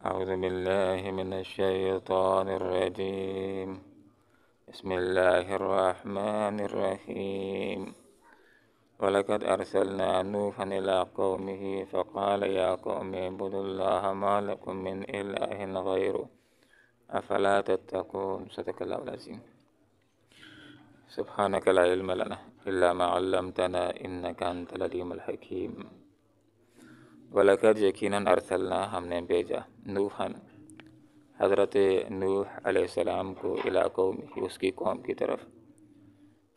أعوذ بالله من الشيطان الرجيم. بسم الله الرحمن الرحيم. ولقد أرسلنا نوحا إلى قومه فقال يا قوم اعبدوا الله ما لكم من إله غيره أفلا تتقون. صدق الله العظيم. سبحانك لا علم لنا إلا ما علمتنا إنك أنت العليم الحكيم. وَلَقَدْ یقیناً ارسلنا ہم نے بھیجا نوحًا حضرت نوح علیہ السلام کو الی قومہ اس کی قوم کی طرف.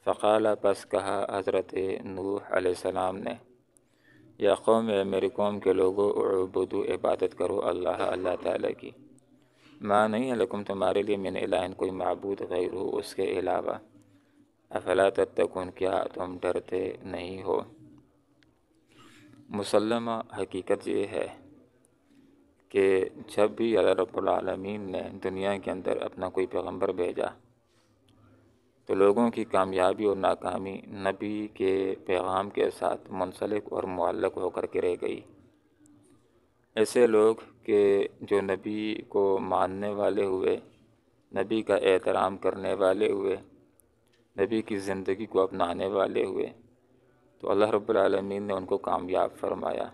فقال پس کہا حضرت نوح علیہ السلام نے یا قوم میری قوم کے لوگو اعبدو عبادت کرو اللہ تعالیٰ کی. ما نہیں ہے لکم تمہارے لیے من الہ کوئی معبود غیرہ اس کے علاوہ. افلا تتقون کیا تم ڈرتے نہیں ہو. مسلمہ حقیقت یہ ہے کہ جب بھی اللہ رب العالمین نے دنیا کے اندر اپنا کوئی پیغمبر بھیجا تو لوگوں کی کامیابی اور ناکامی نبی کے پیغام کے ساتھ منسلک اور معلق ہو کر کے رہ گئی. ایسے لوگ کہ جو نبی کو ماننے والے ہوئے، نبی کا احترام کرنے والے ہوئے، نبی کی زندگی کو اپنانے والے ہوئے، تو اللہ رب العالمین نے ان کو کامیاب فرمایا.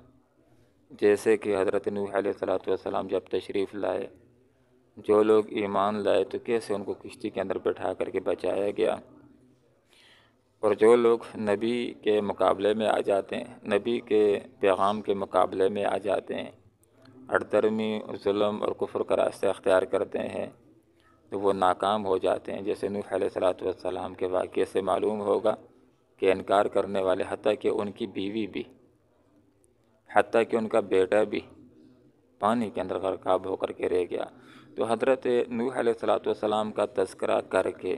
جیسے کہ حضرت نوح علیہ السلام جب تشریف لائے، جو لوگ ایمان لائے تو کیسے ان کو کشتی کے اندر بٹھا کر کے بچایا گیا، اور جو لوگ نبی کے مقابلے میں آ جاتے ہیں، نبی کے پیغام کے مقابلے میں آ جاتے ہیں، اڑترمی ظلم اور کفر کا راستہ اختیار کرتے ہیں تو وہ ناکام ہو جاتے ہیں. جیسے نوح علیہ السلام کے واقعے سے معلوم ہوگا کہ انکار کرنے والے حتیٰ کہ ان کی بیوی بھی، حتیٰ کہ ان کا بیٹا بھی پانی کے اندر غرقاب ہو کر کے رہ گیا. تو حضرت نوح علیہ السلام کا تذکرہ کر کے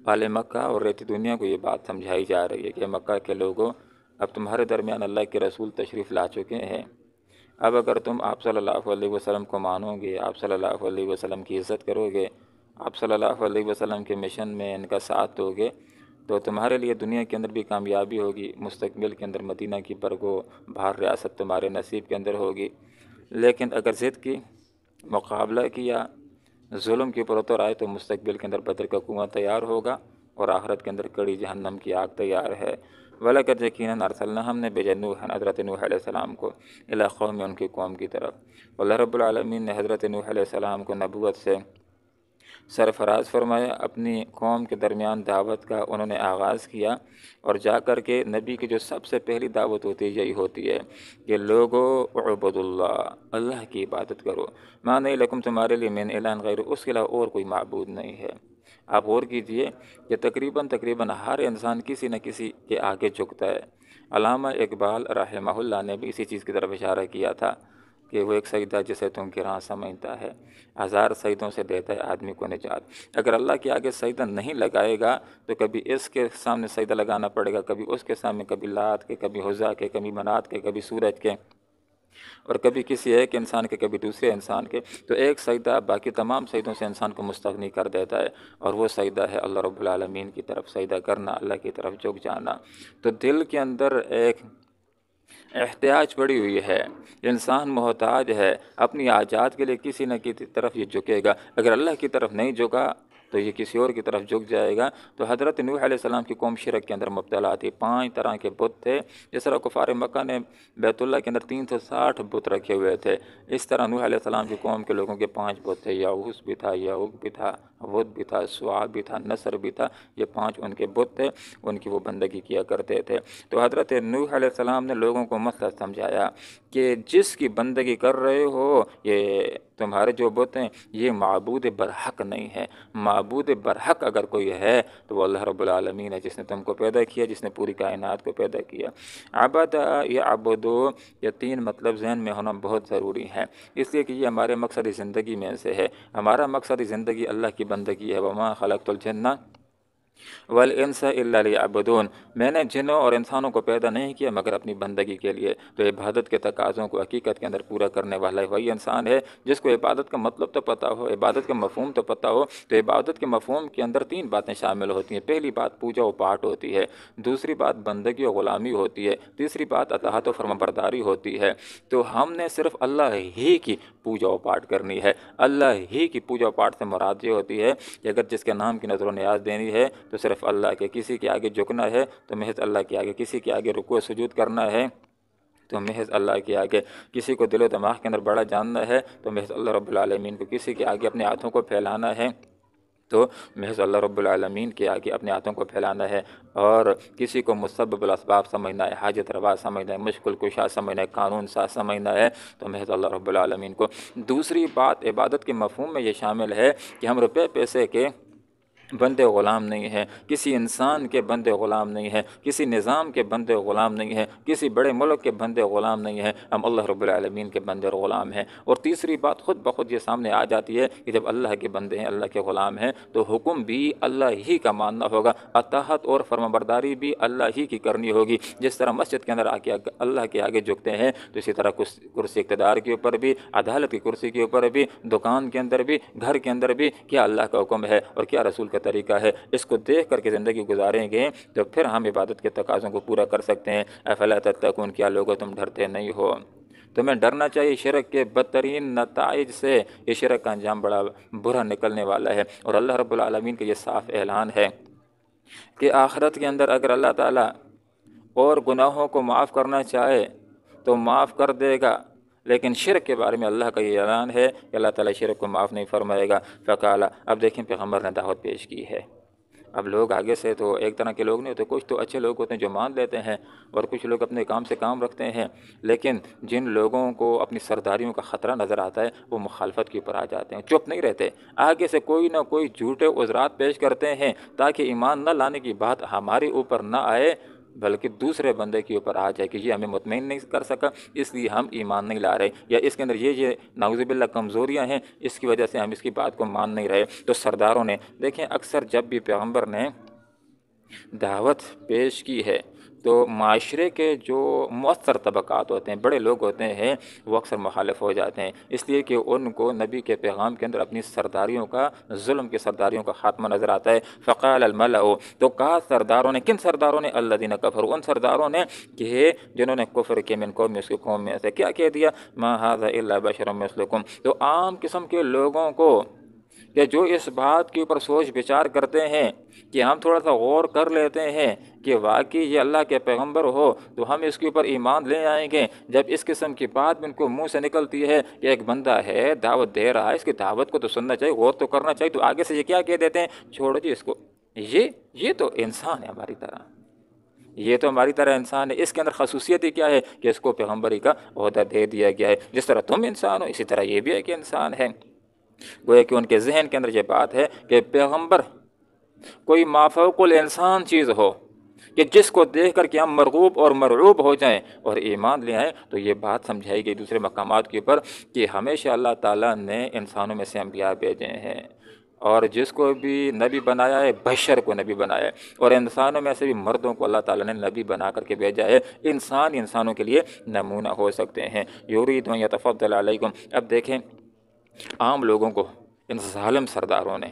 اہل مکہ اور رہتی دنیا کو یہ بات سمجھائی جا رہی ہے کہ مکہ کے لوگوں اب تمہارے درمیان اللہ کے رسول تشریف لا چکے ہیں. اب اگر تم آپ صلی اللہ علیہ وسلم کو مانو گے، آپ صلی اللہ علیہ وسلم کی عزت کرو گے، آپ صلی اللہ علیہ وسلم کے مشن میں ان کا ساتھ دو گے تو تمہارے لیے دنیا کے اندر بھی کامیابی ہوگی، مستقبل کے اندر مدینہ کی برگو بہار ریاست تمہارے نصیب کے اندر ہوگی. لیکن اگر ضد کی، مقابلہ کیا، ظلم کے اوپر اتر آئے تو مستقبل کے اندر بدر کا کنواں تیار ہوگا اور آخرت کے اندر کڑی جہنم کی آگ تیار ہے. وَلَقَدْ یقیناً ارسلنا ہم نے بھیجا نوح حضرت نوح علیہ السلام کو الی قوم ان کی قوم کی طرف. اللہ رب العالمین نے حضرت نوح علیہ السلام کو نبوت سے سرفراز فرمایا. اپنی قوم کے درمیان دعوت کا انہوں نے آغاز کیا اور جا کر کے نبی کی جو سب سے پہلی دعوت ہوتی ہے یہی ہوتی ہے کہ لوگو اعبدوا اللہ، اللہ کی عبادت کرو. ما نہیں لکم تمہارے لیے من الہ غیر، اس کے علاوہ اور کوئی معبود نہیں ہے. آپ غور کیجئے کہ تقریباً ہر انسان کسی نہ کسی کے آگے جھکتا ہے. علامہ اقبال رحمہ اللہ نے بھی اسی چیز کی طرف اشارہ کیا تھا کہ وہ ایک سجدہ جسے تم گراں سمجھتا ہے، ہزار سجدوں سے دیتا ہے آدمی کو نجات. اگر اللہ کے آگے سجدہ نہیں لگائے گا تو کبھی اس کے سامنے سجدہ لگانا پڑے گا، کبھی اس کے سامنے، کبھی لات کے، کبھی حزا کے، کبھی منات کے، کبھی سورج کے، اور کبھی کسی ایک انسان کے، کبھی دوسرے انسان کے. تو ایک سجدہ باقی تمام سجدوں سے انسان کو مستغنی کر دیتا ہے، اور وہ سجدہ ہے اللہ رب العالمین کی طرف سجدہ کرنا، اللہ کی طرف جھک جانا. تو دل کے اندر ایک احتیاج پڑی ہوئی ہے، انسان محتاج ہے، اپنی حاجات کے لیے کسی نہ کسی طرف یہ جھکے گا. اگر اللہ کی طرف نہیں جھکا تو یہ کسی اور کی طرف جھک جائے گا. تو حضرت نوح علیہ السلام کی قوم شرک کے اندر مبتلا تھی. 5 طرح کے بت تھے. جس طرح کفار مکہ نے بیت اللہ کے اندر 360 بت رکھے ہوئے تھے، اس طرح نوح علیہ السلام کی قوم کے لوگوں کے 5 بت تھے. یعوث بھی تھا، یعوق بھی تھا، ود بھی تھا، سواع بھی تھا، نصر بھی تھا. یہ 5 ان کے بت تھے، ان کی وہ بندگی کیا کرتے تھے. تو حضرت نوح علیہ السلام نے لوگوں کو مسئلہ سمجھایا کہ جس کی بندگی کر رہے ہو، یہ تمہارے جو بت ہیں یہ معبود برحق نہیں ہے. معبود برحق اگر کوئی ہے تو وہ اللہ رب العالمین ہے، جس نے تم کو پیدا کیا، جس نے پوری کائنات کو پیدا کیا. عبد یا عبدو، یہ 3 مطلب ذہن میں ہونا بہت ضروری ہے، اس لیے کہ یہ ہمارے مقصد زندگی میں سے ہے. ہمارا مقصد زندگی اللہ کی بندگی ہے. وما خلقت الجن والانس الا لیعبدون، میں نے جنوں اور انسانوں کو پیدا نہیں کیا مگر اپنی بندگی کے لیے. تو عبادت کے تقاضوں کو حقیقت کے اندر پورا کرنے والا وہی انسان ہے جس کو عبادت کا مطلب تو پتہ ہو، عبادت کا مفہوم تو پتہ ہو. تو عبادت کے مفہوم کے اندر 3 باتیں شامل ہوتی ہیں. پہلی بات پوجا و پاٹ ہوتی ہے، دوسری بات بندگی و غلامی ہوتی ہے، تیسری بات اطاعت و فرمانبرداری ہوتی ہے. تو ہم نے صرف اللہ ہی کی پوجا و پاٹ کرنی ہے۔ اللہ ہی کی پوجا و پاٹ سے مراد یہ ہوتی ہے کہ اگر جس کے نام کی نظر و نیاز دینی ہے تو صرف اللہ کے، کسی کے آگے جھکنا ہے تو محض اللہ کے آگے، کسی کے آگے رکوع و سجود کرنا ہے تو محض اللہ کے آگے، کسی کو دل و دماغ کے اندر بڑا جاننا ہے تو محض اللہ رب العالمین کو، کسی کے آگے اپنے ہاتھوں کو پھیلانا ہے تو محض اللہ رب العالمین کے آگے اپنے ہاتھوں کو پھیلانا ہے، اور کسی کو مسبب الاسباب سمجھنا ہے، حاجت روا سمجھنا ہے، مشکل کشا سمجھنا ہے، قانون ساز سمجھنا ہے تو محض اللہ رب العالمین کو۔ دوسری بات عبادت کے مفہوم میں یہ شامل ہے کہ ہم روپے پیسے کے بندے غلام نہیں ہیں، کسی انسان کے بندے غلام نہیں ہیں، کسی نظام کے بندے غلام نہیں ہیں، کسی بڑے ملک کے بندے غلام نہیں ہیں، ہم اللہ رب العالمین کے بندے غلام ہیں۔ اور تیسری بات خود بخود یہ سامنے آ جاتی ہے کہ جب اللہ کے بندے ہیں، اللہ کے غلام ہیں، تو حکم بھی اللہ ہی کا ماننا ہوگا، اطاعت اور فرمانبرداری بھی اللہ ہی کی کرنی ہوگی۔ جس طرح مسجد کے اندر آ کے اللہ کے آگے جھکتے ہیں تو اسی طرح کرسی اقتدار کے اوپر بھی، عدالت کی کرسی کے اوپر بھی، دکان کے اندر بھی، گھر کے اندر بھی کیا اللہ کا حکم ہے اور کیا رسول کا طریقہ ہے، اس کو دیکھ کر کے زندگی گزاریں گے تو پھر ہم عبادت کے تقاضوں کو پورا کر سکتے ہیں۔ افلا تتقون، کیا لوگو تم ڈرتے نہیں ہو؟ تمہیں ڈرنا چاہیے شرک کے بدترین نتائج سے، یہ شرک کا انجام بڑا برا نکلنے والا ہے، اور اللہ رب العالمین کا یہ صاف اعلان ہے کہ آخرت کے اندر اگر اللہ تعالیٰ اور گناہوں کو معاف کرنا چاہے تو معاف کر دے گا، لیکن شرک کے بارے میں اللہ کا یہ اعلان ہے کہ اللہ تعالیٰ شرک کو معاف نہیں فرمائے گا۔ فقالا، اب دیکھیں پیغمبر نے دعوت پیش کی ہے۔ اب لوگ آگے سے تو ایک طرح کے لوگ نہیں ہوتے، کچھ تو اچھے لوگ ہوتے ہیں جو مان لیتے ہیں، اور کچھ لوگ اپنے کام سے کام رکھتے ہیں، لیکن جن لوگوں کو اپنی سرداریوں کا خطرہ نظر آتا ہے وہ مخالفت کے اوپر آ جاتے ہیں، چپ نہیں رہتے، آگے سے کوئی نہ کوئی جھوٹے عذرات پیش کرتے ہیں تاکہ ایمان نہ لانے کی بات ہمارے اوپر نہ آئے بلکہ دوسرے بندے کے اوپر آ جائے کہ یہ ہمیں مطمئن نہیں کر سکا اس لیے ہم ایمان نہیں لا رہے، یا اس کے اندر یہ نعوذ باللہ کمزوریاں ہیں اس کی وجہ سے ہم اس کی بات کو مان نہیں رہے۔ تو سرداروں نے دیکھیں، اکثر جب بھی پیغمبر نے دعوت پیش کی ہے تو معاشرے کے جو مؤثر طبقات ہوتے ہیں، بڑے لوگ ہوتے ہیں، وہ اکثر مخالف ہو جاتے ہیں، اس لیے کہ ان کو نبی کے پیغام کے اندر اپنی سرداریوں کا، ظلم کے سرداریوں کا خاتمہ نظر آتا ہے۔ فقال الملأ، تو کہا سرداروں نے، کن سرداروں نے؟ الذین کفروا، ان سرداروں نے کہ جنہوں نے کفر کیا، من قوم، اس کی قوم میں سے کیا کہہ دیا؟ ما ھذا الا بشر مثلکم، تو عام قسم کے لوگوں کو کہ جو اس بات کے اوپر سوچ بچار کرتے ہیں کہ ہم تھوڑا سا غور کر لیتے ہیں کہ واقعی یہ اللہ کے پیغمبر ہو تو ہم اس کے اوپر ایمان لے آئیں گے، جب اس قسم کی بات ان کو منہ سے نکلتی ہے کہ ایک بندہ ہے دعوت دے رہا ہے، اس کی دعوت کو تو سننا چاہیے، غور تو کرنا چاہیے، تو آگے سے یہ کیا کہہ دیتے ہیں؟ چھوڑو جی اس کو، یہ تو انسان ہے ہماری طرح، یہ تو ہماری طرح انسان ہے، اس کے اندر خصوصیت ہی کیا ہے کہ اس کو پیغمبری کا عہدہ دے دیا گیا ہے، جس طرح تم انسان ہو اسی طرح یہ بھی ہے کہ انسان ہے۔ گویا کہ ان کے ذہن کے اندر یہ بات ہے کہ پیغمبر کوئی مافوق الانسان چیز ہو کہ جس کو دیکھ کر کے ہم مرغوب اور مرعوب ہو جائیں اور ایمان لے آئیں، تو یہ بات سمجھائی گئی دوسرے مقامات کے اوپر کہ ہمیشہ اللہ تعالیٰ نے انسانوں میں سے انبیاء بھیجے ہیں، اور جس کو بھی نبی بنایا ہے بشر کو نبی بنایا ہے، اور انسانوں میں سے بھی مردوں کو اللہ تعالیٰ نے نبی بنا کر کے بھیجا ہے، انسان انسانوں کے لیے نمونہ ہو سکتے ہیں۔ یرید ان یتفضل علیکم، اب دیکھیں عام لوگوں کو، ان ظالم سرداروں نے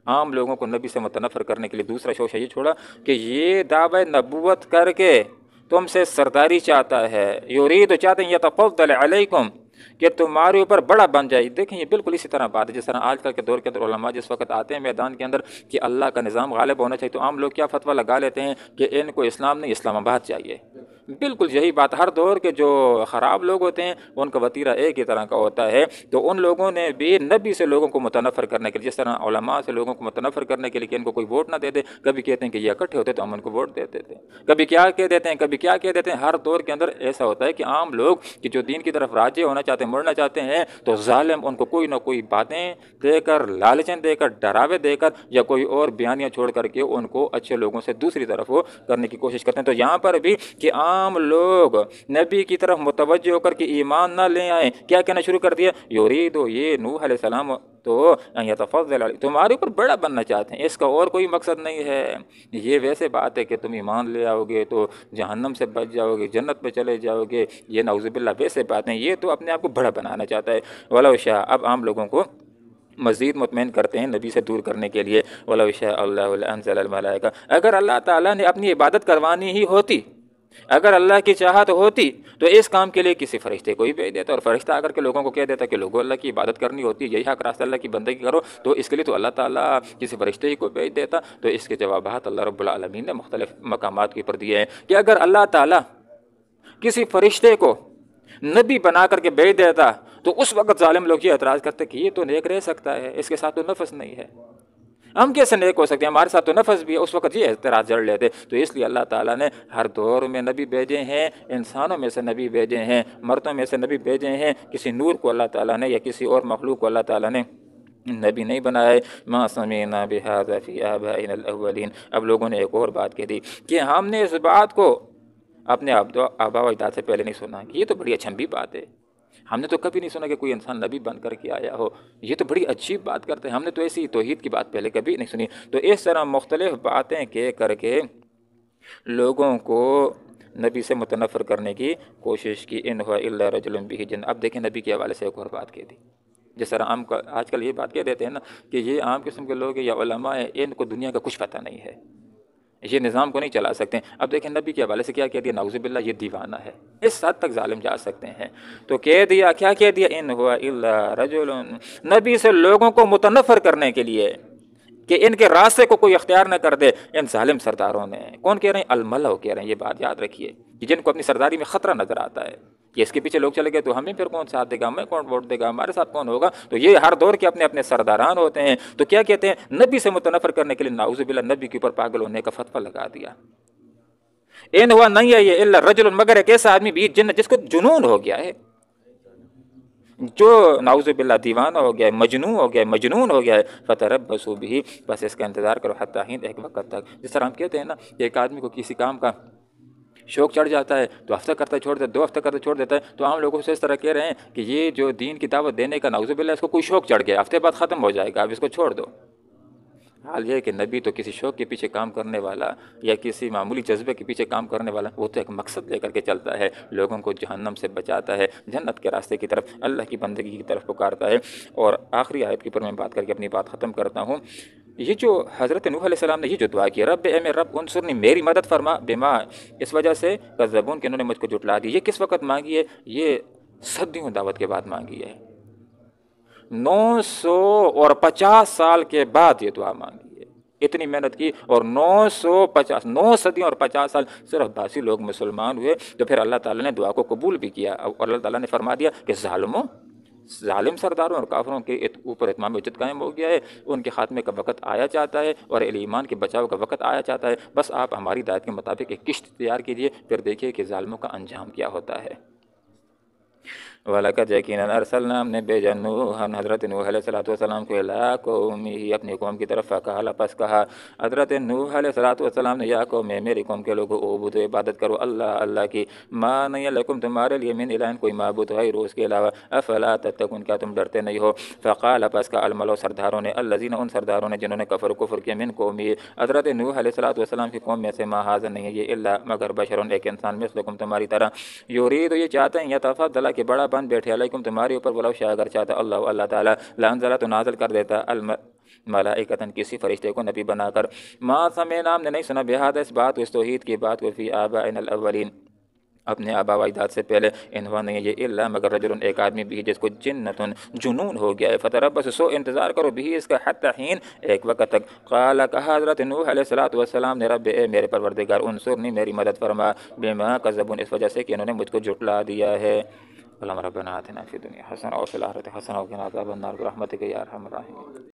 عام لوگوں کو نبی سے متنفر کرنے کے لیے دوسرا شوشہ یہ چھوڑا کہ یہ دعوی نبوت کر کے تم سے سرداری چاہتا ہے، یرید چاہتے ہیں یتفضل علیکم کہ تمہارے اوپر بڑا بن جائے۔ دیکھیں یہ بالکل اسی طرح بات ہے جس طرح آج کل کے دور کے اندر علماء جس وقت آتے ہیں میدان کے اندر کہ اللہ کا نظام غالب ہونا چاہیے، تو عام لوگ کیا فتویٰ لگا لیتے ہیں کہ ان کو اسلام نہیں، اسلام آباد چاہیے۔ بالکل یہی بات، ہر دور کے جو خراب لوگ ہوتے ہیں ان کا وتیرہ ایک ہی طرح کا ہوتا ہے، تو ان لوگوں نے بھی نبی سے لوگوں کو متنفر کرنے کے لیے، جس طرح علماء سے لوگوں کو متنفر کرنے کے لیے کہ ان کو کوئی ووٹ نہ دے دے، کبھی کہتے ہیں کہ یہ اکٹھے ہوتے تو ہم ان کو ووٹ دیتے تھے، کبھی کیا کہہ دیتے ہیں، کبھی کیا کہہ دیتے ہیں۔ ہر دور کے اندر ایسا ہوتا ہے کہ عام لوگ کہ جو دین کی طرف راجع ہونا چاہتے ہیں، مڑنا چاہتے ہیں، تو ظالم ان کو کوئی نہ کوئی باتیں دے کر، لالچیں دے کر، ڈراوے دے کر، یا کوئی اور بیانیاں چھوڑ کر کے ان کو اچھے لوگوں سے دوسری طرف وہ کرنے کی کوشش کرتے ہیں۔ تو یہاں پر بھی کہ عام لوگ نبی کی طرف متوجہ ہو کر کے ایمان نہ لے آئیں، کیا کہنا شروع کر دیا؟ یریدو، یہ نوح علیہ السلام تو یتفضل علیکم، تمہارے اوپر بڑا بننا چاہتے ہیں، اس کا اور کوئی مقصد نہیں ہے۔ یہ ویسے بات ہے کہ تم ایمان لے آؤ گے تو جہنم سے بچ جاؤ گے، جنت پہ چلے جاؤ گے، یہ نعوذ باللہ ویسے باتیں، یہ تو اپنے آپ کو بڑا بنانا چاہتا ہے۔ ولو شاء، اب عام لوگوں کو مزید مطمئن کرتے ہیں نبی سے دور کرنے کے لیے۔ ولو شاء اللہ لانزل الملائکہ، اگر اللہ تعالیٰ نے اپنی عبادت کروانی ہی ہوتی اگر اللہ کی چاہت ہوتی تو اس کام کے لیے کسی فرشتے کو ہی بھیج دیتا، اور فرشتہ اگر کے لوگوں کو کہہ دیتا کہ لوگوں اللہ کی عبادت کرنی ہوتی ہے، یہی حق راستہ اللہ کی بندگی کرو، تو اس کے لیے تو اللہ تعالیٰ کسی فرشتے ہی کو بھیج دیتا۔ تو اس کے جوابات اللہ رب العالمین نے مختلف مقامات کے اوپر دیے ہیں کہ اگر اللہ تعالیٰ کسی فرشتے کو نبی بنا کر کے بھیج دیتا تو اس وقت ظالم لوگ یہ اعتراض کرتے کہ یہ تو نیک رہ سکتا ہے، اس کے ساتھ تو نفس نہیں ہے، ہم کیسے نیک ہو سکتے ہیں، ہمارے ساتھ تو نفس بھی ہے۔ اس وقت یہ اعتراض جڑ لیتے۔ تو اس لیے اللہ تعالیٰ نے ہر دور میں نبی بھیجے ہیں، انسانوں میں سے نبی بھیجے ہیں، مردوں میں سے نبی بھیجے ہیں، کسی نور کو اللہ تعالیٰ نے یا کسی اور مخلوق کو اللہ تعالیٰ نے نبی نہیں بنایا ہے۔ ما سمعنا بہذا فی آبائنا الاولین۔ اب لوگوں نے ایک اور بات کہہ دی کہ ہم نے اس بات کو اپنے آبا و اجداد سے پہلے نہیں سنا، یہ تو بڑی اچھمبی بات ہے، ہم نے تو کبھی نہیں سنا کہ کوئی انسان نبی بن کر کے آیا ہو، یہ تو بڑی اچھی بات کرتے ہیں، ہم نے تو ایسی توحید کی بات پہلے کبھی نہیں سنی۔ تو اس طرح مختلف باتیں کہہ کر کے لوگوں کو نبی سے متنفر کرنے کی کوشش کی۔ ان ہوا الا رجل بہ جن۔ اب دیکھیں نبی کے حوالے سے ایک اور بات کہہ دی، جس طرح عام آج کل یہ بات کہہ دیتے ہیں نا کہ یہ عام قسم کے لوگ ہیں یا علماء ہیں، ان کو دنیا کا کچھ پتہ نہیں ہے، یہ نظام کو نہیں چلا سکتے۔ اب دیکھیں نبی کے حوالے سے کیا کہہ دیا، نعوذ باللہ یہ دیوانہ ہے، اس حد تک ظالم جا سکتے ہیں۔ تو کہہ دیا، کیا کہہ دیا، ان ہوا الا رجل، نبی سے لوگوں کو متنفر کرنے کے لیے کہ ان کے راستے کو کوئی اختیار نہ کر دے۔ ان ظالم سرداروں نے، کون کہہ رہے ہیں، الملأ کہہ رہے ہیں، یہ بات یاد رکھیے، کہ جن کو اپنی سرداری میں خطرہ نظر آتا ہے کہ اس کے پیچھے لوگ چلے گئے تو ہمیں پھر کون ساتھ دے گا، ہمیں کون ووٹ دے گا، ہمارے ساتھ کون ہوگا، تو یہ ہر دور کے اپنے اپنے سرداران ہوتے ہیں۔ تو کیا کہتے ہیں، نبی سے متنفر کرنے کے لیے نعوذ باللہ نبی کے اوپر پاگل ہونے کا فتویٰ لگا دیا۔ ان ہوا نہیں ہے یہ الا رجل، مگر ایک ایسا آدمی بھی جن جس کو جنون ہو گیا ہے، جو نعوذ باللہ دیوانہ ہو گیا ہے، مجنون ہو گیا ہے، مجنون ہو گیا ہے۔ فتربصوا به، بس اس کا انتظار کرو، حتی حین، ایک وقت تک۔ جس طرح ہم کہتے ہیں نا کہ ایک آدمی کو کسی کام کا شوق چڑھ جاتا ہے تو ہفتہ کرتا چھوڑ دیتا ہے، 2 ہفتہ کرتا چھوڑ دیتا ہے، تو عام لوگوں سے اس طرح کہہ رہے ہیں کہ یہ جو دین کی دعوت دینے کا نعوذ باللہ اس کو کوئی شوق چڑھ گیا، ہفتے بعد ختم ہو جائے گا، اب اس کو چھوڑ دو۔ حال یہ ہے کہ نبی تو کسی شوق کے پیچھے کام کرنے والا یا کسی معمولی جذبے کے پیچھے کام کرنے والا، وہ تو ایک مقصد لے کر کے چلتا ہے، لوگوں کو جہنم سے بچاتا ہے، جنت کے راستے کی طرف، اللہ کی بندگی کی طرف پکارتا ہے۔ اور آخری آیت کے اوپر میں بات کر کے اپنی بات ختم کرتا ہوں۔ یہ جو حضرت نوح علیہ السلام نے یہ جو دعا کی، رب اے میرے رب انصرنی، میری مدد فرما، بما، اس وجہ سے کذبون کہ انہوں نے مجھ کو جھٹلا دی، یہ کس وقت مانگی ہے، یہ صدیوں دعوت کے بعد مانگی ہے، 950 سال کے بعد یہ دعا مانگی ہے، اتنی محنت کی، اور 9 صدیوں اور 50 سال صرف 82 لوگ مسلمان ہوئے، تو پھر اللہ تعالیٰ نے دعا کو قبول بھی کیا، اور اللہ تعالیٰ نے فرما دیا کہ ظالم سرداروں اور کافروں کے اوپر اتمام عزت قائم ہو گیا ہے، ان کے خاتمے کا وقت آیا چاہتا ہے، اور اہل ایمان کے بچاؤ کا وقت آیا چاہتا ہے، بس آپ ہماری ہدایت کے مطابق ایک کشت تیار کیجئے، پھر دیکھیے کہ ظالموں کا انجام کیا ہوتا ہے۔ وَلَقَدْ یقیناً ارسلنا، ہم نے بھیجا نوحًا، حضرت نوح علیہ السلام کو، الیٰ قومہ، اپنی قوم کی طرف، فقال، پس کہا حضرت نوح علیہ السلام نے، یا قوم، میری قوم کے لوگوں، اعبدوا، عبادت کرو، اللہ کی، ما نہیں لکم، تمہارے لیے، من الہ، کوئی معبود غیر اس کے علاوہ، افلا تتقون، کیا تم ڈرتے نہیں ہو۔ فقال، پس کہا، الملأ، سرداروں نے، الذین، ان سرداروں نے جنہوں نے کفر کیا، من قومہ، حضرت نوح علیہ السلام کی قوم میں سے، ما ھذا، نہیں ہے یہ، الا، مگر، بشر، ایک انسان، مثلکم، تمہاری طرح، یرید، یہ چاہتے ہیں، یتفضل، کہ بڑا بن بیٹھے، علیکم، تمہارے اوپر، ولو شاء، اگر چاہتا اللہ تعالیٰ، لانزل، تو نازل کر دیتا، ملائکتاً، کسی فرشتے کو نبی بنا کر، ما سمعنا، ہم نے نہیں سنا، بہذا، اس بات، اس توحید کی بات کو، فی آبائنا الاولین، اپنے آبا و اجداد سے پہلے، ان ہوا نہیں یہ الا، مگر رجل، ایک آدمی بھی جس کو جنتن، جنون ہو گیا ہے، فتربصوا، سو انتظار کرو، بھی اس کا، حتی حین، ایک وقت تک، قال، کہا حضرت نوح علیہ السلام نے، رب اے میرے پروردگار، انصرنی، میری مدد فرما، بما کذبون، اس وجہ سے کہ انہوں نے مجھ کو جھٹلا دیا ہے۔ اللہم ربنا آتنا فی الدنیا حسنہ وفی الآخرۃ حسنہ وقنا عذاب النار برحمتک یا ارحم الراحمین۔